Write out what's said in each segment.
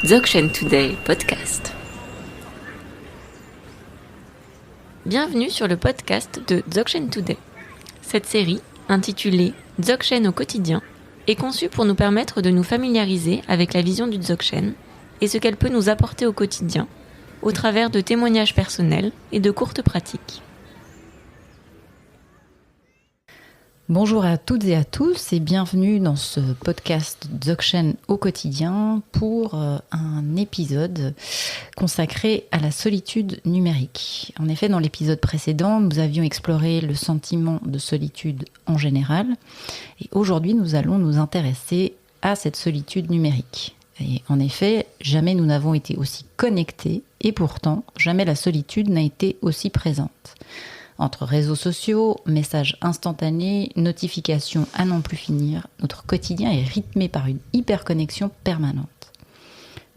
Dzogchen Today podcast. Bienvenue sur le podcast de Dzogchen Today. Cette série, intitulée Dzogchen au quotidien, est conçue pour nous permettre de nous familiariser avec la vision du Dzogchen et ce qu'elle peut nous apporter au quotidien, au travers de témoignages personnels et de courtes pratiques. Bonjour à toutes et à tous et bienvenue dans ce podcast Dzogchen au quotidien pour un épisode consacré à la solitude numérique. En effet, dans l'épisode précédent, nous avions exploré le sentiment de solitude en général et aujourd'hui, nous allons nous intéresser à cette solitude numérique. Et en effet, jamais nous n'avons été aussi connectés et pourtant, jamais la solitude n'a été aussi présente. Entre réseaux sociaux, messages instantanés, notifications à n'en plus finir, notre quotidien est rythmé par une hyperconnexion permanente.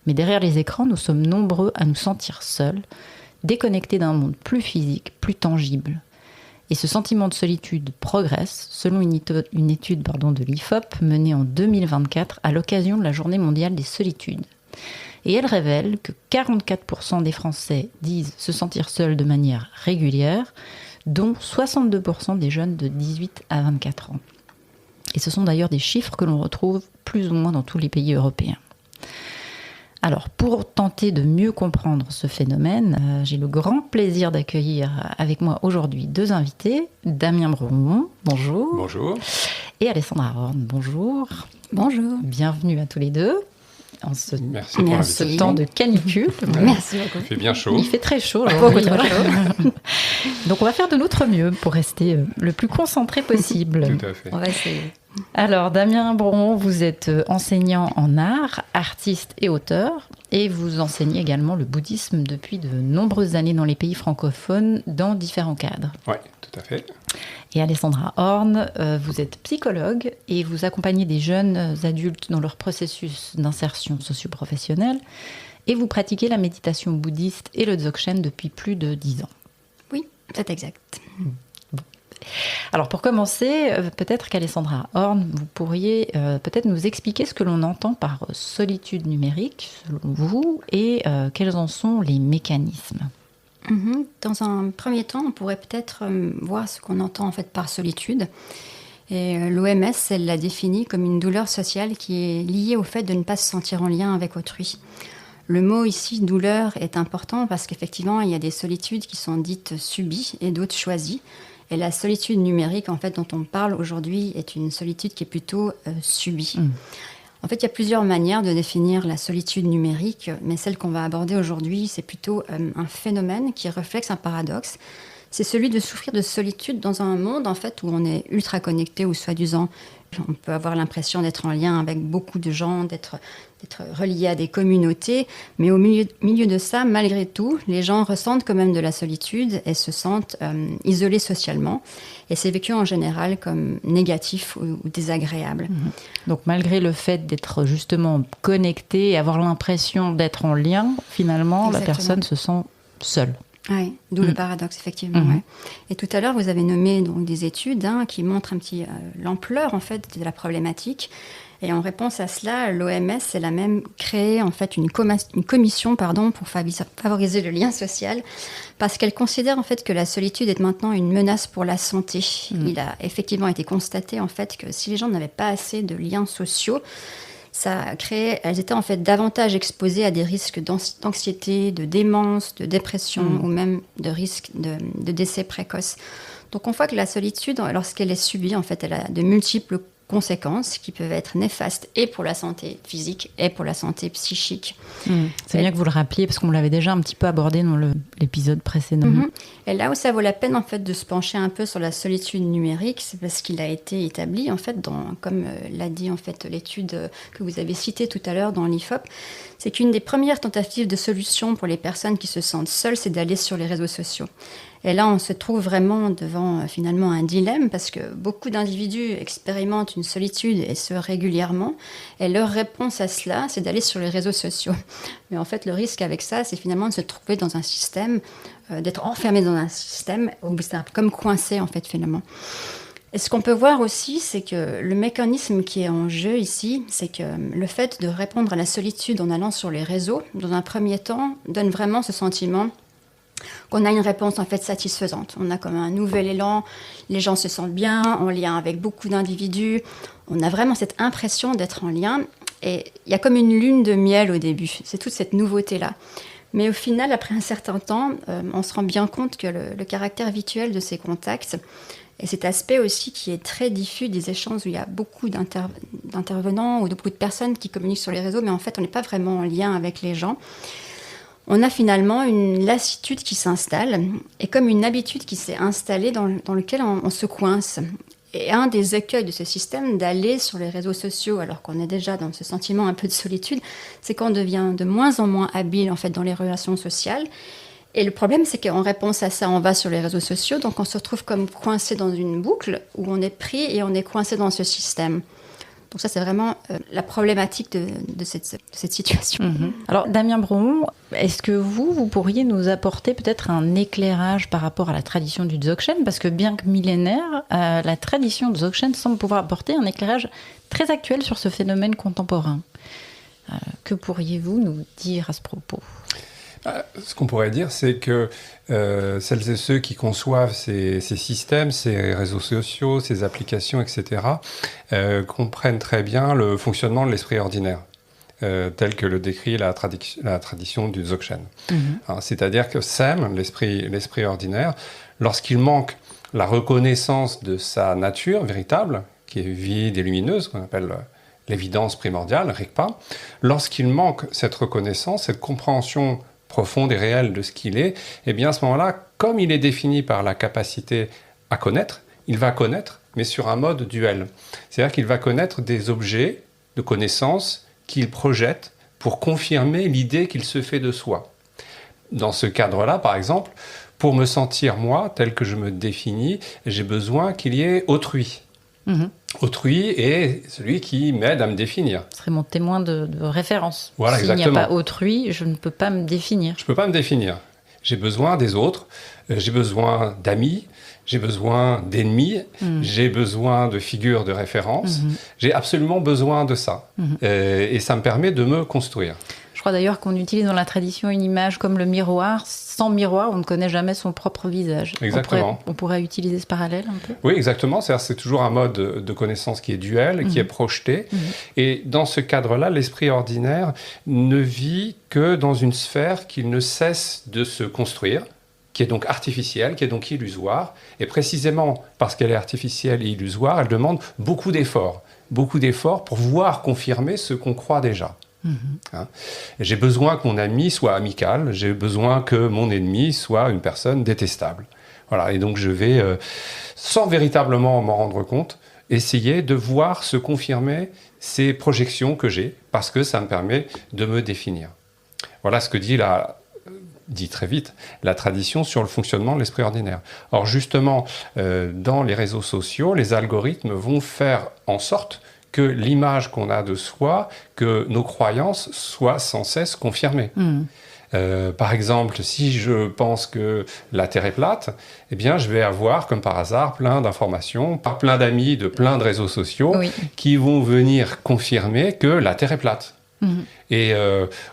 Mais derrière les écrans, nous sommes nombreux à nous sentir seuls, déconnectés d'un monde plus physique, plus tangible. Et ce sentiment de solitude progresse selon une étude de l'IFOP menée en 2024 à l'occasion de la Journée mondiale des solitudes. Et elle révèle que 44% des Français disent se sentir seuls de manière régulière, dont 62% des jeunes de 18 à 24 ans. Et ce sont d'ailleurs des chiffres que l'on retrouve plus ou moins dans tous les pays européens. Alors, pour tenter de mieux comprendre ce phénomène, j'ai le grand plaisir d'accueillir avec moi aujourd'hui deux invités. Damien Bron, bonjour. Bonjour. Et Alessandra Horn, bonjour. Bonjour. Bienvenue à tous les deux. Merci pour l'invitation. Ce temps de canicule. Merci beaucoup. Il fait bien chaud. Il fait très chaud. Beaucoup trop chaud. Donc on va faire de notre mieux pour rester le plus concentré possible. Tout à fait. On va essayer. Alors Damien Bron, vous êtes enseignant en art, artiste et auteur, et vous enseignez également le bouddhisme depuis de nombreuses années dans les pays francophones, dans différents cadres. Oui, tout à fait. Et Alessandra Horn, vous êtes psychologue et vous accompagnez des jeunes adultes dans leur processus d'insertion socio-professionnelle et vous pratiquez la méditation bouddhiste et le Dzogchen depuis plus de 10 ans. Oui, c'est exact. Bon. Alors pour commencer, peut-être qu'Alessandra Horn, vous pourriez peut-être nous expliquer ce que l'on entend par solitude numérique selon vous et quels en sont les mécanismes. Dans un premier temps, on pourrait peut-être voir ce qu'on entend en fait par solitude. Et l'OMS, elle l'a définit comme une douleur sociale qui est liée au fait de ne pas se sentir en lien avec autrui. Le mot ici, douleur, est important parce qu'effectivement, il y a des solitudes qui sont dites subies et d'autres choisies. Et la solitude numérique, en fait, dont on parle aujourd'hui, est une solitude qui est plutôt subie. En fait, il y a plusieurs manières de définir la solitude numérique, mais celle qu'on va aborder aujourd'hui, c'est plutôt un phénomène qui reflète un paradoxe. C'est celui de souffrir de solitude dans un monde, en fait, où on est ultra connecté ou soi-disant. On peut avoir l'impression d'être en lien avec beaucoup de gens, d'être relié à des communautés, mais au milieu de ça, malgré tout, les gens ressentent quand même de la solitude et se sentent isolés socialement. Et c'est vécu en général comme négatif ou désagréable. Donc malgré le fait d'être justement connecté et avoir l'impression d'être en lien, finalement, Exactement. La personne se sent seule. Oui, d'où le paradoxe, effectivement. Ouais. Et tout à l'heure, vous avez nommé donc, des études qui montrent un petit l'ampleur en fait, de la problématique. Et en réponse à cela, l'OMS elle a même créé en fait, une commission pour favoriser le lien social, parce qu'elle considère en fait, que la solitude est maintenant une menace pour la santé. Il a effectivement été constaté en fait, que si les gens n'avaient pas assez de liens sociaux, elles étaient en fait davantage exposées à des risques d'anxiété, de démence, de dépression ou même de risques de décès précoce. Donc on voit que la solitude, lorsqu'elle est subie, en fait, elle a de multiples conséquences qui peuvent être néfastes et pour la santé physique et pour la santé psychique. C'est bien que vous le rappeliez parce qu'on l'avait déjà un petit peu abordé dans l'épisode précédent. Et là où ça vaut la peine en fait de se pencher un peu sur la solitude numérique, c'est parce qu'il a été établi en fait comme l'a dit en fait l'étude que vous avez citée tout à l'heure dans l'IFOP, c'est qu'une des premières tentatives de solution pour les personnes qui se sentent seules, c'est d'aller sur les réseaux sociaux. Et là, on se trouve vraiment devant finalement un dilemme parce que beaucoup d'individus expérimentent une solitude et ce régulièrement. Et leur réponse à cela, c'est d'aller sur les réseaux sociaux. Mais en fait, le risque avec ça, c'est finalement de se trouver dans un système, d'être enfermé dans un système où c'est comme coincé en fait finalement. Et ce qu'on peut voir aussi, c'est que le mécanisme qui est en jeu ici, c'est que le fait de répondre à la solitude en allant sur les réseaux, dans un premier temps, donne vraiment ce sentiment qu'on a une réponse en fait satisfaisante. On a comme un nouvel élan, les gens se sentent bien, en lien avec beaucoup d'individus. On a vraiment cette impression d'être en lien. Et il y a comme une lune de miel au début. C'est toute cette nouveauté-là. Mais au final, après un certain temps, on se rend bien compte que le caractère virtuel de ces contacts et cet aspect aussi qui est très diffus des échanges où il y a beaucoup d'intervenants ou de beaucoup de personnes qui communiquent sur les réseaux, mais en fait, on n'est pas vraiment en lien avec les gens. On a finalement une lassitude qui s'installe et comme une habitude qui s'est installée dans laquelle on se coince. Et un des écueils de ce système d'aller sur les réseaux sociaux, alors qu'on est déjà dans ce sentiment un peu de solitude, c'est qu'on devient de moins en moins habile en fait, dans les relations sociales. Et le problème, c'est qu'en réponse à ça, on va sur les réseaux sociaux, donc on se retrouve comme coincé dans une boucle où on est pris et on est coincé dans ce système. Donc ça, c'est vraiment la problématique de cette situation. Mmh. Alors, Damien Bromont, est-ce que vous pourriez nous apporter peut-être un éclairage par rapport à la tradition du Dzogchen ? Parce que bien que millénaire, la tradition du Dzogchen semble pouvoir apporter un éclairage très actuel sur ce phénomène contemporain. Que pourriez-vous nous dire à ce propos ? Ce qu'on pourrait dire, c'est que celles et ceux qui conçoivent ces systèmes, ces réseaux sociaux, ces applications, etc., comprennent très bien le fonctionnement de l'esprit ordinaire, tel que le décrit la tradition du Dzogchen. Mm-hmm. C'est-à-dire que Sem, l'esprit ordinaire, lorsqu'il manque la reconnaissance de sa nature véritable, qui est vide et lumineuse, qu'on appelle l'évidence primordiale, Rigpa, lorsqu'il manque cette reconnaissance, cette compréhension profonde et réelle de ce qu'il est, eh bien à ce moment-là, comme il est défini par la capacité à connaître, il va connaître, mais sur un mode duel. C'est-à-dire qu'il va connaître des objets de connaissance qu'il projette pour confirmer l'idée qu'il se fait de soi. Dans ce cadre-là, par exemple, pour me sentir moi, tel que je me définis, j'ai besoin qu'il y ait autrui. Mmh. Autrui est celui qui m'aide à me définir. Ce serait mon témoin de référence. Voilà, S'il n'y a pas autrui, je ne peux pas me définir. Je ne peux pas me définir. J'ai besoin des autres, j'ai besoin d'amis, j'ai besoin d'ennemis, j'ai besoin de figures de référence. J'ai absolument besoin de ça. Et ça me permet de me construire. Je crois d'ailleurs qu'on utilise dans la tradition une image comme le miroir. Sans miroir, on ne connaît jamais son propre visage. Exactement. On pourrait utiliser ce parallèle un peu ? Oui, exactement. C'est toujours un mode de connaissance qui est duel, qui est projeté. Et dans ce cadre-là, l'esprit ordinaire ne vit que dans une sphère qu'il ne cesse de se construire, qui est donc artificielle, qui est donc illusoire. Et précisément parce qu'elle est artificielle et illusoire, elle demande beaucoup d'efforts pour voir confirmer ce qu'on croit déjà. Hein. J'ai besoin que mon ami soit amical, j'ai besoin que mon ennemi soit une personne détestable. Voilà, et donc je vais, sans véritablement m'en rendre compte, essayer de voir se confirmer ces projections que j'ai, parce que ça me permet de me définir. Voilà ce que dit très vite la tradition sur le fonctionnement de l'esprit ordinaire. Or justement, dans les réseaux sociaux, les algorithmes vont faire en sorte que l'image qu'on a de soi, que nos croyances soient sans cesse confirmées. Par exemple, si je pense que la Terre est plate, eh bien, je vais avoir, comme par hasard, plein d'informations, plein d'amis de plein de réseaux sociaux qui vont venir confirmer que la Terre est plate. Et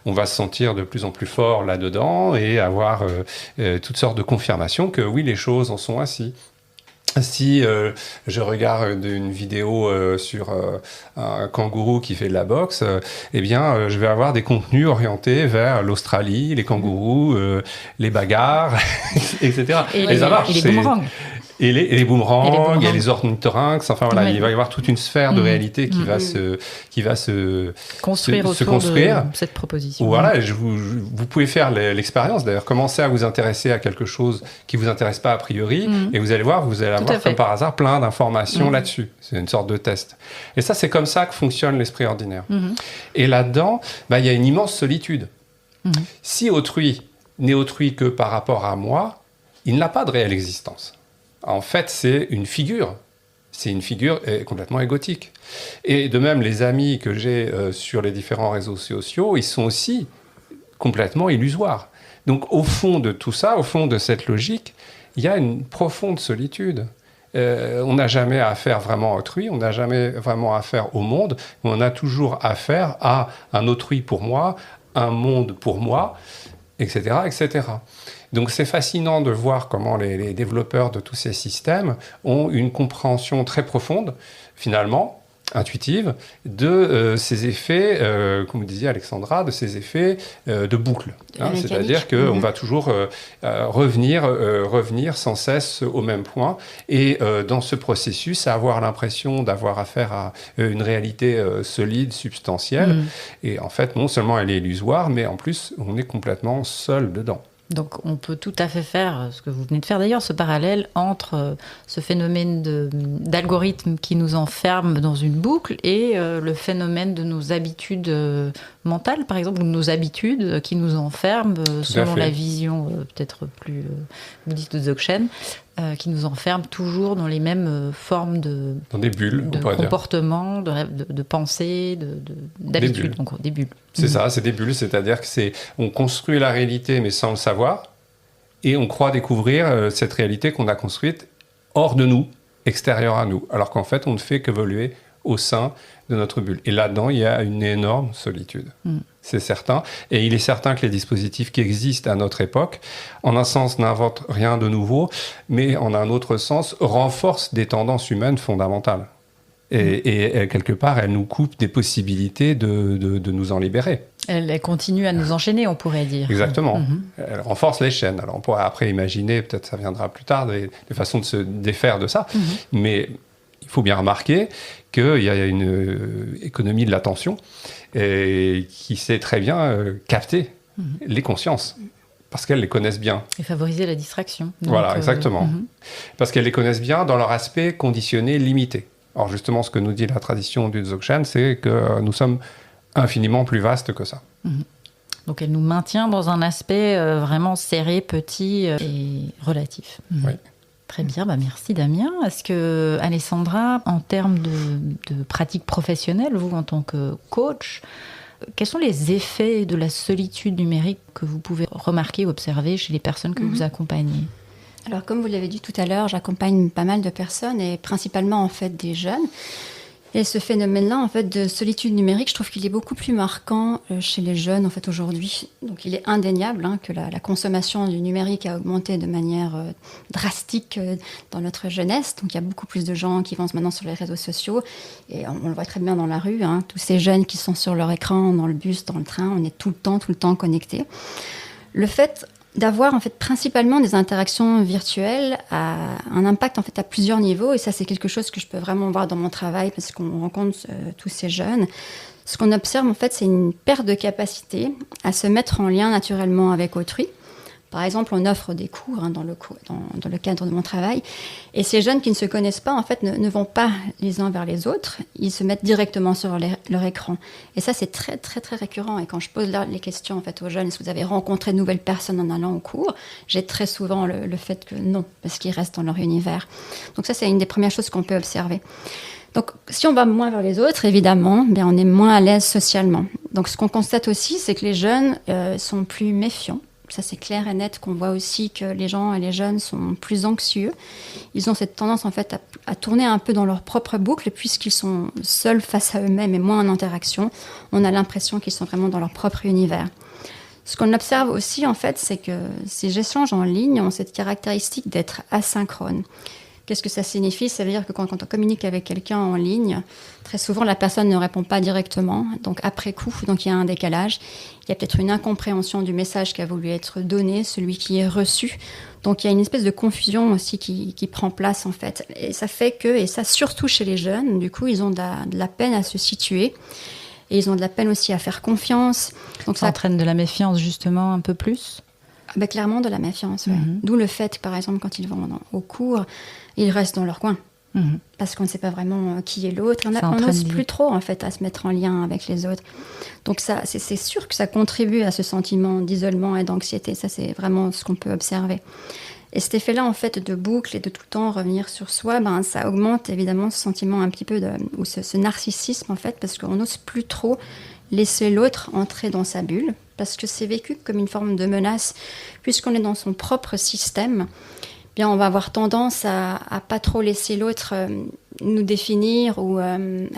on va se sentir de plus en plus fort là-dedans et avoir toutes sortes de confirmations que oui, les choses en sont ainsi. Si je regarde une vidéo sur un kangourou qui fait de la boxe, eh bien, je vais avoir des contenus orientés vers l'Australie, les kangourous, les bagarres, etc. Et les boomerangs. Et les boomerangs, et les ornithorynques, enfin voilà, il va y avoir toute une sphère de réalité qui va se construire autour de cette proposition. Voilà, vous pouvez faire l'expérience d'ailleurs, commencer à vous intéresser à quelque chose qui vous intéresse pas a priori, et vous allez voir, vous allez avoir comme par hasard plein d'informations là-dessus. C'est une sorte de test. Et ça, c'est comme ça que fonctionne l'esprit ordinaire. Et là-dedans, il y a une immense solitude. Si autrui n'est autrui que par rapport à moi, il n'a pas de réelle existence. En fait, c'est une figure. C'est une figure complètement égotique. Et de même, les amis que j'ai sur les différents réseaux sociaux, ils sont aussi complètement illusoires. Donc, au fond de tout ça, au fond de cette logique, il y a une profonde solitude. on n'a jamais affaire vraiment à autrui, on n'a jamais vraiment affaire au monde, mais on a toujours affaire à un autrui pour moi, un monde pour moi, etc., etc. Donc c'est fascinant de voir comment les développeurs de tous ces systèmes ont une compréhension très profonde, finalement, intuitive, de ces effets, comme vous disiez Alexandra, de ces effets de boucle. C'est-à-dire qu'on va toujours revenir sans cesse au même point. Et dans ce processus, avoir l'impression d'avoir affaire à une réalité solide, substantielle. Et en fait, non seulement elle est illusoire, mais en plus, on est complètement seul dedans. Donc on peut tout à fait faire, ce que vous venez de faire d'ailleurs, ce parallèle entre ce phénomène d'algorithme qui nous enferme dans une boucle et le phénomène de nos habitudes mentales, par exemple, ou de nos habitudes qui nous enferment, selon la vision peut-être plus bouddhiste de Dzogchen, qui nous enferment toujours dans les mêmes formes dans des bulles, de comportement, de pensée, d'habitude, donc des bulles. C'est ça, c'est des bulles, c'est-à-dire on construit la réalité mais sans le savoir, et on croit découvrir cette réalité qu'on a construite hors de nous, extérieure à nous, alors qu'en fait on ne fait qu'évoluer au sein de notre bulle. Et là-dedans, il y a une énorme solitude. C'est certain. Et il est certain que les dispositifs qui existent à notre époque, en un sens, n'inventent rien de nouveau, mais en un autre sens, renforcent des tendances humaines fondamentales. Et quelque part, elles nous coupent des possibilités de nous en libérer. Elle continue à nous enchaîner, on pourrait dire. Exactement. Elle renforce les chaînes. Alors, on pourrait après imaginer, peut-être ça viendra plus tard, des façons de se défaire de ça. Mais il faut bien remarquer qu'il y a une économie de l'attention qui sait très bien capter les consciences. Parce qu'elles les connaissent bien. Et favoriser la distraction. Donc, voilà, exactement. Parce qu'elles les connaissent bien dans leur aspect conditionné, limité. Alors justement, ce que nous dit la tradition du Dzogchen, c'est que nous sommes infiniment plus vastes que ça. Donc elle nous maintient dans un aspect vraiment serré, petit et relatif. Oui. Très bien, merci Damien. Est-ce que, Alessandra, en termes de pratique professionnelle, vous en tant que coach, quels sont les effets de la solitude numérique que vous pouvez remarquer ou observer chez les personnes que vous accompagnez ? Alors, comme vous l'avez dit tout à l'heure, j'accompagne pas mal de personnes et principalement en fait des jeunes. Et ce phénomène-là, en fait, de solitude numérique, je trouve qu'il est beaucoup plus marquant chez les jeunes, en fait, aujourd'hui. Donc, il est indéniable que la consommation du numérique a augmenté de manière drastique dans notre jeunesse. Donc, il y a beaucoup plus de gens qui vont maintenant sur les réseaux sociaux. Et on le voit très bien dans la rue, tous ces jeunes qui sont sur leur écran, dans le bus, dans le train, on est tout le temps connectés. Le fait d'avoir en fait principalement des interactions virtuelles a un impact en fait à plusieurs niveaux, et ça c'est quelque chose que je peux vraiment voir dans mon travail parce qu'on rencontre tous ces jeunes. Ce qu'on observe en fait, c'est une perte de capacité à se mettre en lien naturellement avec autrui. Par exemple, on offre des cours dans le cadre de mon travail, et ces jeunes qui ne se connaissent pas en fait ne vont pas les uns vers les autres, ils se mettent directement sur leur écran. Et ça c'est très très très récurrent. Et quand je pose les questions en fait aux jeunes, est-ce que vous avez rencontré de nouvelles personnes en allant au cours, j'ai très souvent le fait que non, parce qu'ils restent dans leur univers. Donc ça c'est une des premières choses qu'on peut observer. Donc, si on va moins vers les autres, évidemment, on est moins à l'aise socialement. Donc, ce qu'on constate aussi, c'est que les jeunes sont plus méfiants. Ça, c'est clair et net qu'on voit aussi que les gens et les jeunes sont plus anxieux. Ils ont cette tendance, en fait, à tourner un peu dans leur propre boucle, puisqu'ils sont seuls face à eux-mêmes et moins en interaction. On a l'impression qu'ils sont vraiment dans leur propre univers. Ce qu'on observe aussi, en fait, c'est que ces échanges en ligne ont cette caractéristique d'être asynchrones. Qu'est-ce que ça signifie ? Ça veut dire que quand on communique avec quelqu'un en ligne, très souvent la personne ne répond pas directement, donc après coup, donc il y a un décalage. Il y a peut-être une incompréhension du message qui a voulu être donné, celui qui est reçu. Donc il y a une espèce de confusion aussi qui prend place en fait. Et ça fait que, et ça surtout chez les jeunes, du coup ils ont de la peine à se situer. Et ils ont de la peine aussi à faire confiance. Donc ça entraîne de la méfiance justement un peu plus ? Clairement de la méfiance, ouais. D'où le fait, par exemple, quand ils vont au cours, ils restent dans leur coin. Parce qu'on ne sait pas vraiment qui est l'autre. On n'ose plus trop, en fait, à se mettre en lien avec les autres. Donc ça, c'est sûr que ça contribue à ce sentiment d'isolement et d'anxiété. Ça, c'est vraiment ce qu'on peut observer. Et cet effet-là, en fait, de boucle et de tout le temps revenir sur soi, ça augmente évidemment ce sentiment un petit peu ou ce narcissisme, en fait, parce qu'on n'ose plus trop laisser l'autre entrer dans sa bulle, parce que c'est vécu comme une forme de menace, puisqu'on est dans son propre système. bien, on va avoir tendance à pas trop laisser l'autre nous définir ou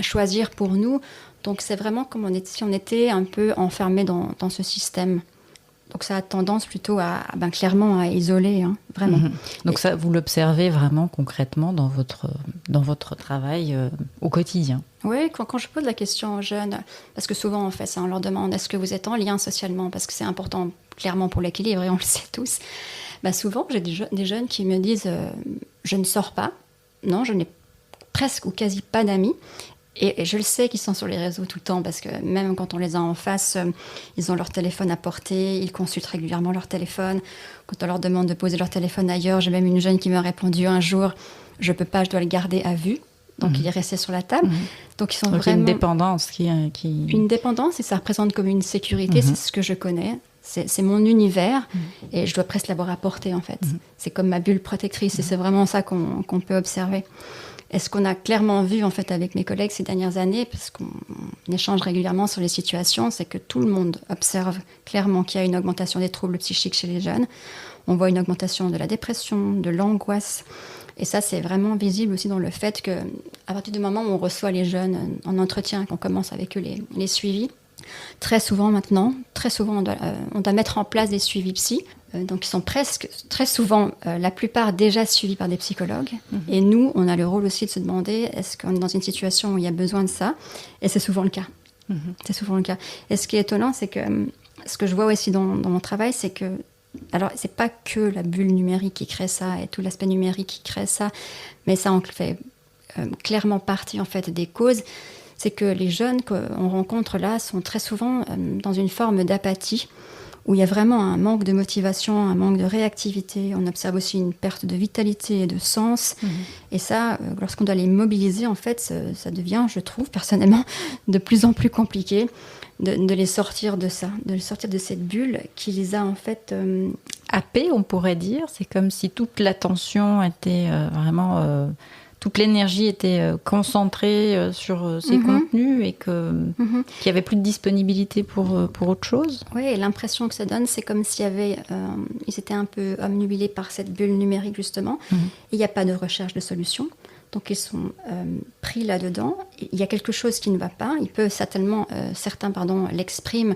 choisir pour nous. Donc, c'est vraiment comme si on était un peu enfermé dans ce système. Donc, ça a tendance plutôt clairement à isoler, hein, vraiment. Donc, ça, vous l'observez vraiment concrètement dans votre travail au quotidien. Oui, quand je pose la question aux jeunes, parce que souvent on fait ça, on leur demande est-ce que vous êtes en lien socialement, parce que c'est important clairement pour l'équilibre et on le sait tous. Souvent, j'ai des jeunes qui me disent je ne sors pas, non, je n'ai presque ou quasi pas d'amis. Et je le sais qu'ils sont sur les réseaux tout le temps, parce que même quand on les a en face, ils ont leur téléphone à portée, ils consultent régulièrement leur téléphone. Quand on leur demande de poser leur téléphone ailleurs, j'ai même une jeune qui m'a répondu un jour, je peux pas, je dois le garder à vue. Donc il est resté sur la table. Donc ils sont donc vraiment... une dépendance qui... Une dépendance, et ça représente comme une sécurité, c'est ce que je connais. C'est mon univers, et je dois presque l'avoir apporté, en fait. C'est comme ma bulle protectrice, et c'est vraiment ça qu'on peut observer. Et ce qu'on a clairement vu, en fait, avec mes collègues ces dernières années, parce qu'on échange régulièrement sur les situations, c'est que tout le monde observe clairement qu'il y a une augmentation des troubles psychiques chez les jeunes. On voit une augmentation de la dépression, de l'angoisse. Et ça, c'est vraiment visible aussi dans le fait qu'à partir du moment où on reçoit les jeunes en entretien, qu'on commence avec eux les suivis, très souvent, on doit mettre en place des suivis psy. Donc, ils sont très souvent, la plupart déjà suivis par des psychologues. Et nous, on a le rôle aussi de se demander, est-ce qu'on est dans une situation où il y a besoin de ça ? Et c'est souvent le cas. C'est souvent le cas. Et ce qui est étonnant, c'est que ce que je vois aussi dans mon travail, c'est que, alors, c'est pas que la bulle numérique qui crée ça et tout l'aspect numérique qui crée ça, mais ça en fait clairement partie, en fait, des causes. C'est que les jeunes qu'on rencontre là sont très souvent dans une forme d'apathie, où il y a vraiment un manque de motivation, un manque de réactivité. On observe aussi une perte de vitalité et de sens. Et ça, lorsqu'on doit les mobiliser, en fait, ça devient, je trouve, personnellement, de plus en plus compliqué de les sortir de ça, de les sortir de cette bulle qui les a, en fait... happés, on pourrait dire. C'est comme si toute l'attention était vraiment... toute l'énergie était concentrée sur ces contenus et qu'il n'y avait plus de disponibilité pour autre chose. Oui, et l'impression que ça donne, c'est comme s'il y avait... ils étaient un peu omnubilés par cette bulle numérique, justement. Il n'y a pas de recherche de solution. Donc, ils sont pris là-dedans. Il y a quelque chose qui ne va pas. Ils peuvent certainement... certains l'expriment.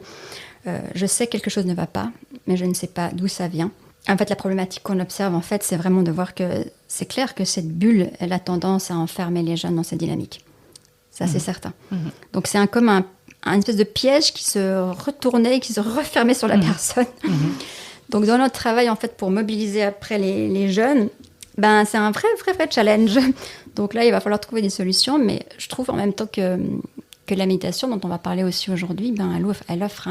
Je sais que quelque chose ne va pas, mais je ne sais pas d'où ça vient. En fait, la problématique qu'on observe, en fait, c'est vraiment de voir que c'est clair que cette bulle, elle a tendance à enfermer les jeunes dans cette dynamique. Ça, c'est certain. Donc, c'est comme un espèce de piège qui se retournait, qui se refermait sur la personne. Donc, dans notre travail, en fait, pour mobiliser après les jeunes, c'est un vrai challenge. Donc là, il va falloir trouver des solutions, mais je trouve en même temps que la méditation, dont on va parler aussi aujourd'hui, elle offre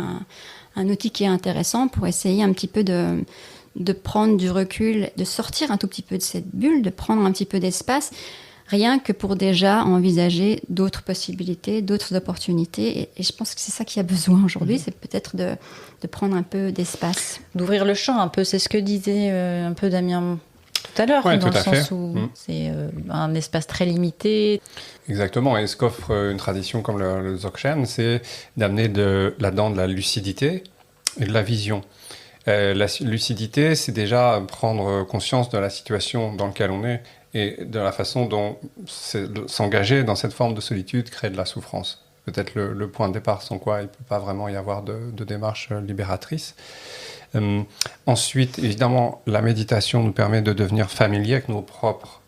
un outil qui est intéressant pour essayer un petit peu de prendre du recul, de sortir un tout petit peu de cette bulle, de prendre un petit peu d'espace, rien que pour déjà envisager d'autres possibilités, d'autres opportunités. Et je pense que c'est ça qu'il y a besoin aujourd'hui, c'est peut-être de prendre un peu d'espace. D'ouvrir le champ un peu, c'est ce que disait un peu Damien tout à l'heure, dans le sens où c'est un espace très limité. Exactement, et ce qu'offre une tradition comme le Dzogchen, c'est d'amener là-dedans de la lucidité et de la vision. La lucidité, c'est déjà prendre conscience de la situation dans laquelle on est et de la façon dont s'engager dans cette forme de solitude crée de la souffrance. Peut-être le point de départ sans quoi il ne peut pas vraiment y avoir de démarche libératrice. Ensuite, évidemment, la méditation nous permet de devenir familier avec nos propres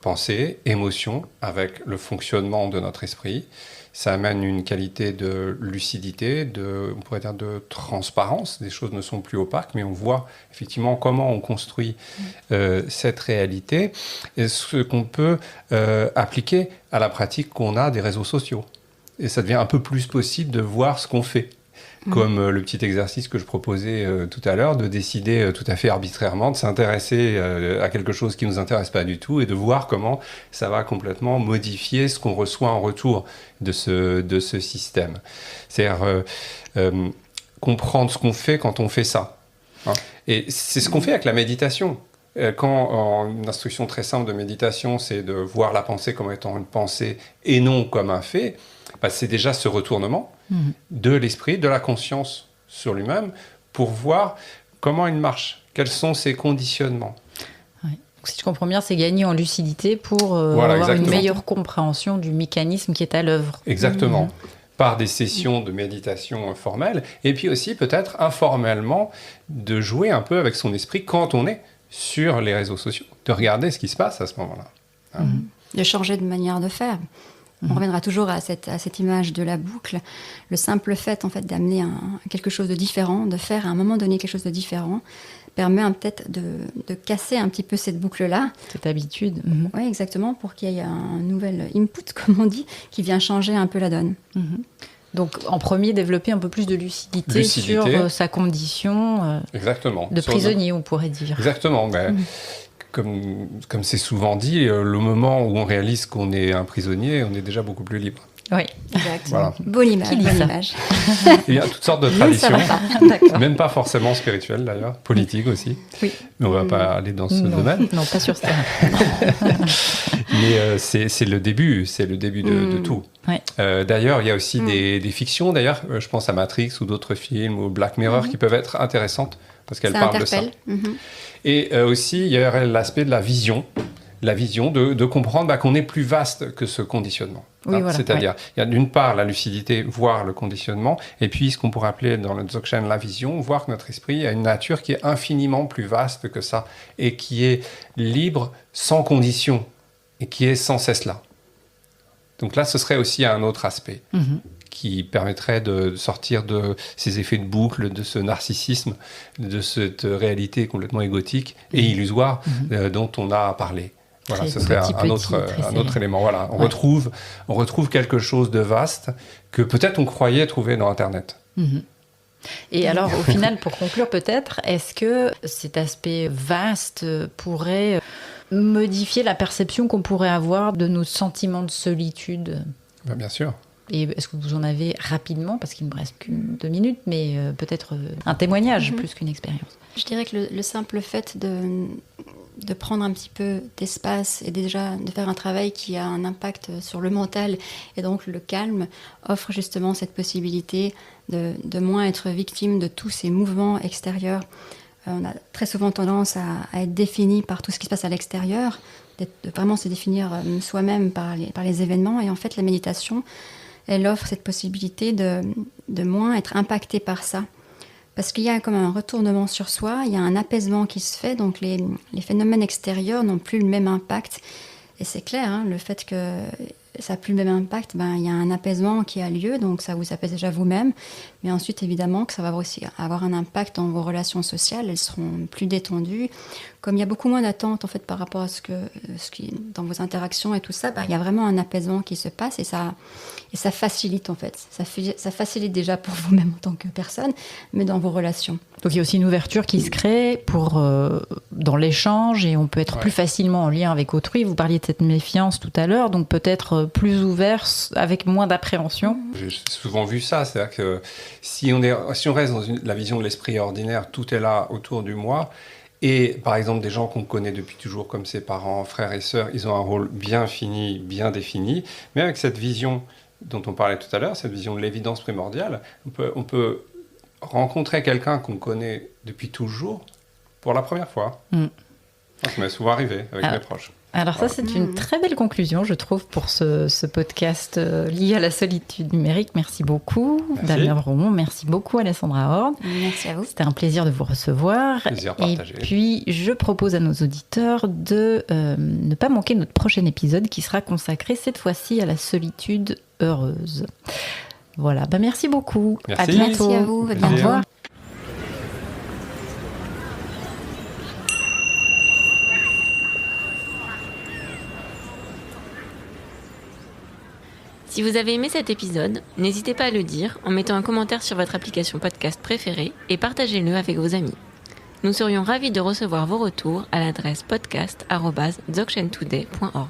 pensées, émotions, avec le fonctionnement de notre esprit. Ça amène une qualité de lucidité, on pourrait dire de transparence. Les choses ne sont plus opaques, mais on voit effectivement comment on construit cette réalité et ce qu'on peut appliquer à la pratique qu'on a des réseaux sociaux. Et ça devient un peu plus possible de voir ce qu'on fait. Comme le petit exercice que je proposais tout à l'heure, de décider tout à fait arbitrairement, de s'intéresser à quelque chose qui ne nous intéresse pas du tout et de voir comment ça va complètement modifier ce qu'on reçoit en retour de ce système. C'est-à-dire comprendre ce qu'on fait quand on fait ça. Hein. Et c'est ce qu'on fait avec la méditation. Quand une instruction très simple de méditation, c'est de voir la pensée comme étant une pensée et non comme un fait, c'est déjà ce retournement de l'esprit, de la conscience sur lui-même, pour voir comment il marche, quels sont ses conditionnements. Oui. Si je comprends bien, c'est gagner en lucidité pour Voilà, avoir exactement. une meilleure compréhension du mécanisme qui est à l'œuvre. Exactement. Par des sessions de méditation formelles, et puis aussi peut-être informellement de jouer un peu avec son esprit quand on est sur les réseaux sociaux, de regarder ce qui se passe à ce moment-là. De changer de manière de faire. On reviendra toujours à cette image de la boucle. Le simple fait, en fait, d'amener quelque chose de différent, de faire à un moment donné quelque chose de différent, permet peut-être de casser un petit peu cette boucle-là. Cette habitude. Oui, exactement, pour qu'il y ait un nouvel input, comme on dit, qui vient changer un peu la donne. Donc, en premier, développer un peu plus de lucidité sur sa condition Exactement. de prisonnier, on pourrait dire. Exactement. Mais comme c'est souvent dit, le moment où on réalise qu'on est un prisonnier, on est déjà beaucoup plus libre. Oui, Exact. Voilà. Bonne image. Qui dit Bonne ça image. Il y a toutes sortes de Nous, ça traditions, va pas. D'accord. même pas forcément spirituelles d'ailleurs, politiques aussi. Oui. Mais on va pas aller dans ce Non, domaine. non, pas sur ça. Mais c'est le début, de tout. Ouais. D'ailleurs, il y a aussi des fictions. D'ailleurs, je pense à Matrix ou d'autres films ou Black Mirror qui peuvent être intéressantes parce qu'elles Ça parlent de ça. interpelle. Et aussi, il y a l'aspect de la vision de comprendre qu'on est plus vaste que ce conditionnement. Oui, voilà, C'est-à-dire, il y a d'une part la lucidité, voir le conditionnement, et puis ce qu'on pourrait appeler dans le Dzogchen la vision, voir que notre esprit a une nature qui est infiniment plus vaste que ça, et qui est libre, sans condition, et qui est sans cesse là. Donc là, ce serait aussi un autre aspect qui permettrait de sortir de ces effets de boucle, de ce narcissisme, de cette réalité complètement égotique et illusoire dont on a parlé. Voilà, ce serait un autre élément. Voilà, on retrouve quelque chose de vaste que peut-être on croyait trouver dans Internet. Et alors, au final, pour conclure peut-être, est-ce que cet aspect vaste pourrait modifier la perception qu'on pourrait avoir de nos sentiments de solitude ? Ben, bien sûr. Et est-ce que vous en avez rapidement, parce qu'il ne me reste que 2 minutes, mais peut-être un témoignage plus qu'une expérience. Je dirais que le simple fait de prendre un petit peu d'espace et déjà de faire un travail qui a un impact sur le mental et donc le calme offre justement cette possibilité de moins être victime de tous ces mouvements extérieurs. On a très souvent tendance à être défini par tout ce qui se passe à l'extérieur, de vraiment se définir soi-même par les événements. Et en fait, la méditation, elle offre cette possibilité de moins être impacté par ça. Parce qu'il y a comme un retournement sur soi, il y a un apaisement qui se fait, donc les phénomènes extérieurs n'ont plus le même impact. Et c'est clair, hein, le fait que ça n'a plus le même impact, il y a un apaisement qui a lieu, donc ça vous apaise déjà vous-même. Mais ensuite, évidemment, que ça va aussi avoir un impact dans vos relations sociales, elles seront plus détendues. Comme il y a beaucoup moins d'attentes en fait, par rapport à ce qui est dans vos interactions et tout ça, il y a vraiment un apaisement qui se passe et ça facilite en fait. Ça facilite déjà pour vous-même en tant que personne, mais dans vos relations. Donc il y a aussi une ouverture qui se crée dans l'échange et on peut être plus facilement en lien avec autrui. Vous parliez de cette méfiance tout à l'heure, donc peut-être plus ouvert avec moins d'appréhension. J'ai souvent vu ça, c'est-à-dire que si on reste dans la vision de l'esprit ordinaire, tout est là autour du moi. Et par exemple, des gens qu'on connaît depuis toujours, comme ses parents, frères et sœurs, ils ont un rôle bien fini, bien défini. Mais avec cette vision dont on parlait tout à l'heure, cette vision de l'évidence primordiale, on peut rencontrer quelqu'un qu'on connaît depuis toujours pour la première fois. Ça m'est souvent arrivé avec mes proches. Alors ça, c'est une très belle conclusion, je trouve, pour ce podcast lié à la solitude numérique. Merci beaucoup, Damien Vromont. Merci beaucoup, Alessandra Horde. Merci à vous. C'était un plaisir de vous recevoir. Plaisir partagé. Et puis, je propose à nos auditeurs de ne pas manquer notre prochain épisode qui sera consacré cette fois-ci à la solitude heureuse. Voilà, merci beaucoup. Merci. À bientôt. Merci à vous. À bientôt. Au revoir. Si vous avez aimé cet épisode, n'hésitez pas à le dire en mettant un commentaire sur votre application podcast préférée et partagez-le avec vos amis. Nous serions ravis de recevoir vos retours à l'adresse podcast@dzogchentoday.org.